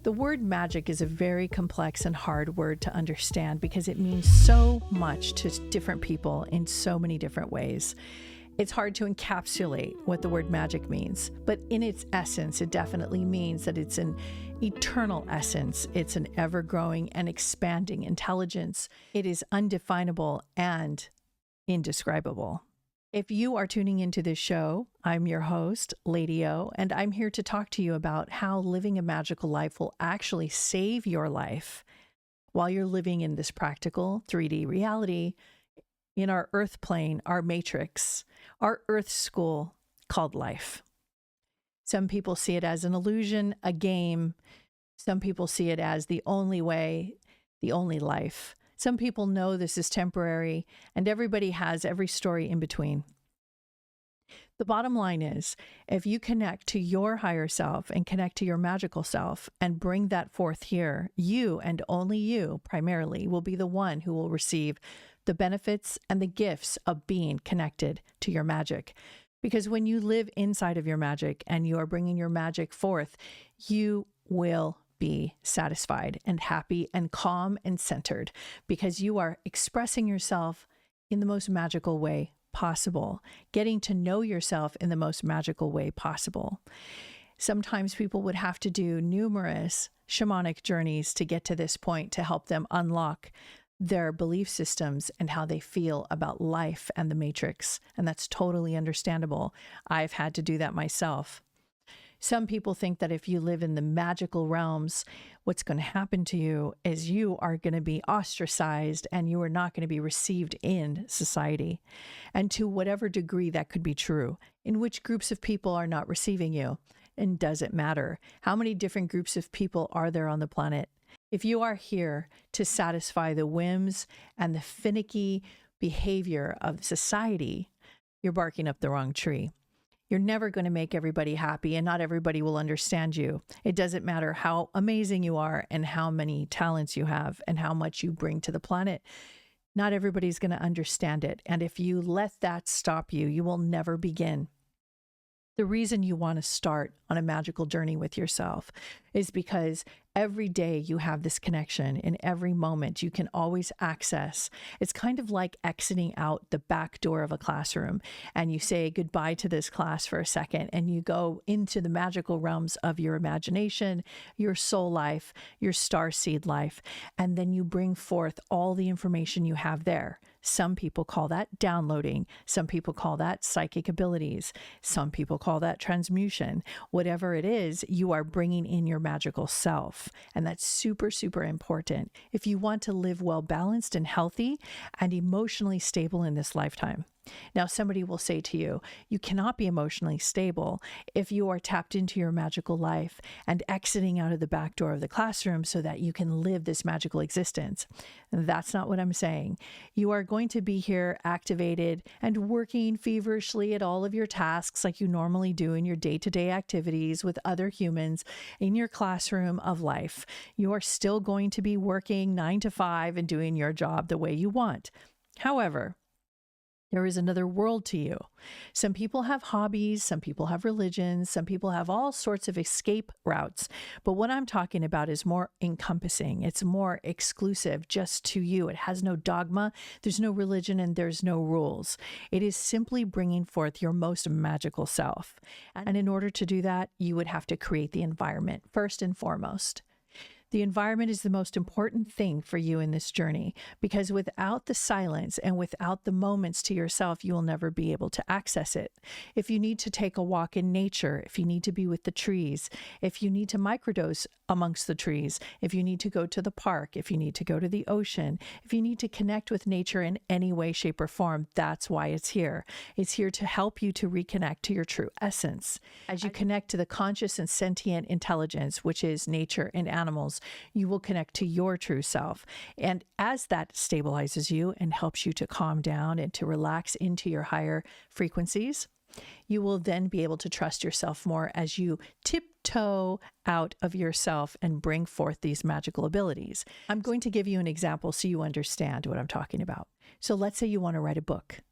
The word magic is a very complex and hard word to understand because it means so much to different people in so many different ways. It's hard to encapsulate what the word magic means, but in its essence, it definitely means that it's an eternal essence. It's an ever-growing and expanding intelligence. It is undefinable and indescribable. If you are tuning into this show, I'm your host, Lady O, and I'm here to talk to you about how living a magical life will actually save your life while you're living in this practical 3D reality in our earth plane, our matrix, our earth school called life. Some people see it as an illusion, a game. Some people see it as the only way, the only life. Some people know this is temporary, and everybody has every story in between. The bottom line is, if you connect to your higher self and connect to your magical self and bring that forth here, you and only you primarily will be the one who will receive the benefits and the gifts of being connected to your magic. Because when you live inside of your magic and you are bringing your magic forth, you will be satisfied and happy and calm and centered because you are expressing yourself in the most magical way possible, getting to know yourself in the most magical way possible. Sometimes people would have to do numerous shamanic journeys to get to this point to help them unlock their belief systems and how they feel about life and the matrix. And that's totally understandable. I've had to do that myself. Some people think that if you live in the magical realms, what's going to happen to you is you are going to be ostracized and you are not going to be received in society. And to whatever degree that could be true, in which groups of people are not receiving you? And does it matter? How many different groups of people are there on the planet? If you are here to satisfy the whims and the finicky behavior of society, you're barking up the wrong tree. You're never going to make everybody happy, and not everybody will understand you. It doesn't matter how amazing you are and how many talents you have and how much you bring to the planet. Not everybody's going to understand it. And if you let that stop you, you will never begin. The reason you want to start on a magical journey with yourself is because every day you have this connection. In every moment you can always access. It's kind of like exiting out the back door of a classroom and you say goodbye to this class for a second and you go into the magical realms of your imagination, your soul life, your starseed life, and then you bring forth all the information you have there. Some people call that downloading. Some people call that psychic abilities. Some people call that transmutation. Whatever it is, you are bringing in your magical self. And that's super, super important if you want to live well balanced and healthy and emotionally stable in this lifetime. Now, somebody will say to you, you cannot be emotionally stable if you are tapped into your magical life and exiting out of the back door of the classroom so that you can live this magical existence. That's not what I'm saying. You are going to be here activated and working feverishly at all of your tasks like you normally do in your day-to-day activities with other humans in your classroom of life. You are still going to be working 9 to 5 and doing your job the way you want. However, there is another world to you. Some people have hobbies, some people have religions, some people have all sorts of escape routes. But what I'm talking about is more encompassing. It's more exclusive just to you. It has no dogma, there's no religion, and there's no rules. It is simply bringing forth your most magical self. And in order to do that, you would have to create the environment first and foremost. The environment is the most important thing for you in this journey because without the silence and without the moments to yourself, you will never be able to access it. If you need to take a walk in nature, if you need to be with the trees, if you need to microdose amongst the trees, if you need to go to the park, if you need to go to the ocean, if you need to connect with nature in any way, shape, or form, that's why it's here. It's here to help you to reconnect to your true essence. As you connect to the conscious and sentient intelligence, which is nature and animals, you will connect to your true self. And as that stabilizes you and helps you to calm down and to relax into your higher frequencies, you will then be able to trust yourself more as you tiptoe out of yourself and bring forth these magical abilities. I'm going to give you an example so you understand what I'm talking about. So let's say you want to write a book.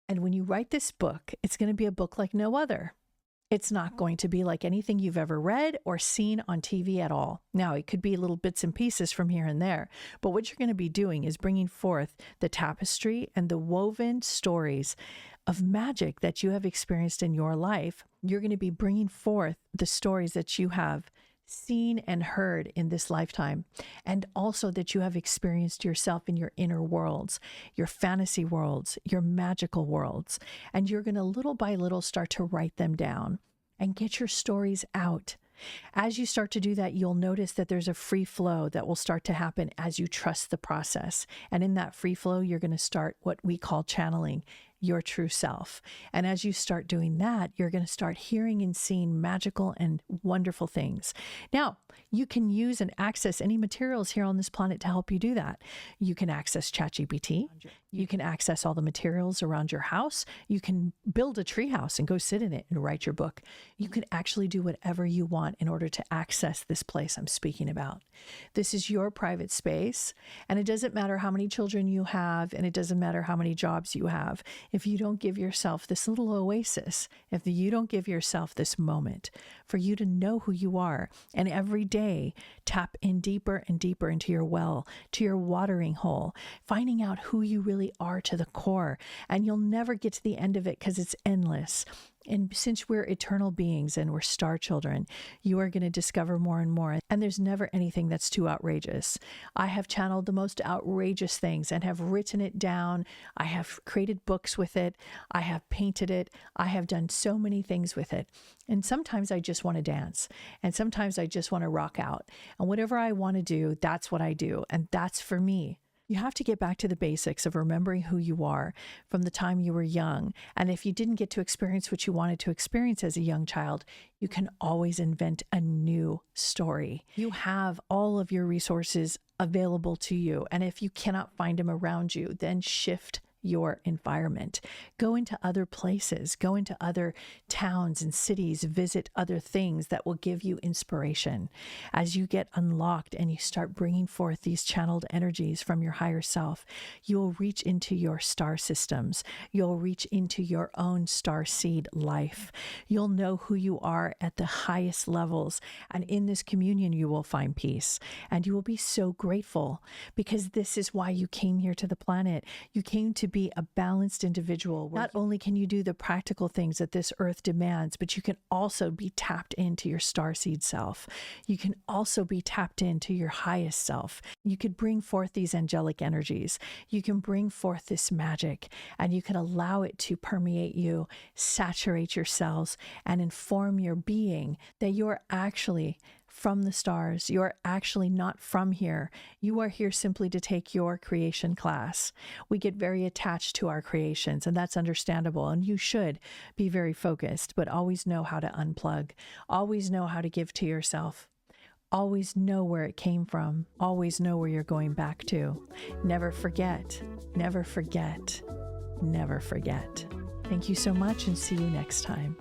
And when you write this book, it's going to be a book like no other. It's not going to be like anything you've ever read or seen on TV at all. Now, it could be little bits and pieces from here and there, but what you're going to be doing is bringing forth the tapestry and the woven stories of magic that you have experienced in your life. You're going to be bringing forth the stories that you have seen and heard in this lifetime, and also that you have experienced yourself in your inner worlds, your fantasy worlds, your magical worlds. And you're going to little by little start to write them down and get your stories out. As you start to do that, you'll notice that there's a free flow that will start to happen as you trust the process. And in that free flow, you're going to start what we call channeling your true self. And as you start doing that, you're going to start hearing and seeing magical and wonderful things. Now, you can use and access any materials here on this planet to help you do that. You can access ChatGPT. You can access all the materials around your house. You can build a tree house and go sit in it and write your book. You can actually do whatever you want in order to access this place I'm speaking about. This is your private space, and it doesn't matter how many children you have, and it doesn't matter how many jobs you have. If you don't give yourself this little oasis, if you don't give yourself this moment for you to know who you are, and every day tap in deeper and deeper into your well, to your watering hole, finding out who you really are to the core, and you'll never get to the end of it because it's endless. And since we're eternal beings and we're star children, you are going to discover more and more. And there's never anything that's too outrageous. I have channeled the most outrageous things and have written it down. I have created books with it. I have painted it. I have done so many things with it. And sometimes I just want to dance. And sometimes I just want to rock out. And whatever I want to do, that's what I do. And that's for me. You have to get back to the basics of remembering who you are from the time you were young. And if you didn't get to experience what you wanted to experience as a young child, you can always invent a new story. You have all of your resources available to you. And if you cannot find them around you, then shift your environment. Go into other places, go into other towns and cities, visit other things that will give you inspiration. As you get unlocked and you start bringing forth these channeled energies from your higher self, you'll reach into your star systems. You'll reach into your own star seed life. You'll know who you are at the highest levels. And in this communion, you will find peace. And you will be so grateful, because this is why you came here to the planet. You came to be a balanced individual. Not only can you do the practical things that this earth demands, but you can also be tapped into your starseed self. You can also be tapped into your highest self. You could bring forth these angelic energies. You can bring forth this magic, and you can allow it to permeate you, saturate your cells, and inform your being that you're actually from the stars. You are actually not from here. You are here simply to take your creation class. We get very attached to our creations, and that's understandable. And you should be very focused, but always know how to unplug. Always know how to give to yourself. Always know where it came from. Always know where you're going back to. Never forget. Never forget. Never forget. Thank you so much, and see you next time.